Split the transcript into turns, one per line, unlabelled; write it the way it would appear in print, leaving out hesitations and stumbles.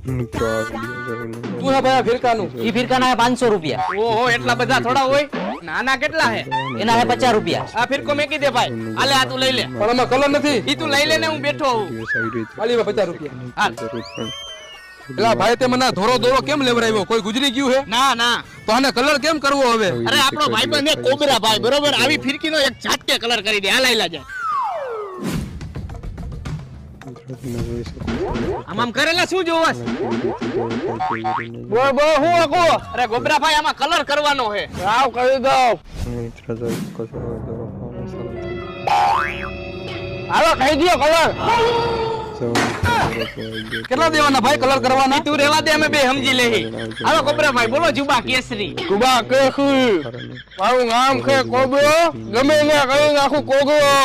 તું હે ભાઈ ફિરકાનું
ઈ ફિરકાના હે 500 રૂપિયા.
ઓહો એટલા બધા થોડા હોય. નાના કેટલા હે?
એના હે 50 રૂપિયા.
આ ફિરકો મેકી દે ભાઈ. આલે આ તું લઈ લે.
પણ આમાં કલર નથી.
ઈ તું લઈ લે ને હું બેઠો હું.
ખાલી 50 રૂપિયા.
હાલ.
એલા ભાઈ તે મને ધોરો દોરો કેમ લેવરાવ્યો? કોઈ ગુજરી ગયું હે?
ના ના.
તો આને કલર કેમ કરવો હવે?
અરે આપણો ભાઈબંધ હે કોબરા ભાઈ બરોબર. આવી ફિરકીનો એક ઝાટકે કલર કરી દે. હાલ આઈલા જાય. આમ કરેલા શું જોવાસ?
બોલ બોલ હું આકો.
અરે ગોબરા ભાઈ આમાં કલર કરવાનો હે.
આવ કરી દઉં. હાલો કહી દયો કલર. કેટલા દેવાના ભાઈ કલર કરવાના?
તું રેવા દે અમે બે સમજી લેહી. હાલો ગોબરા ભાઈ બોલો જુબા કેસરી.
કુબા કેસરી. મારું નામ છે કોબરો. ગમે ને કરી નાખું કોબરો.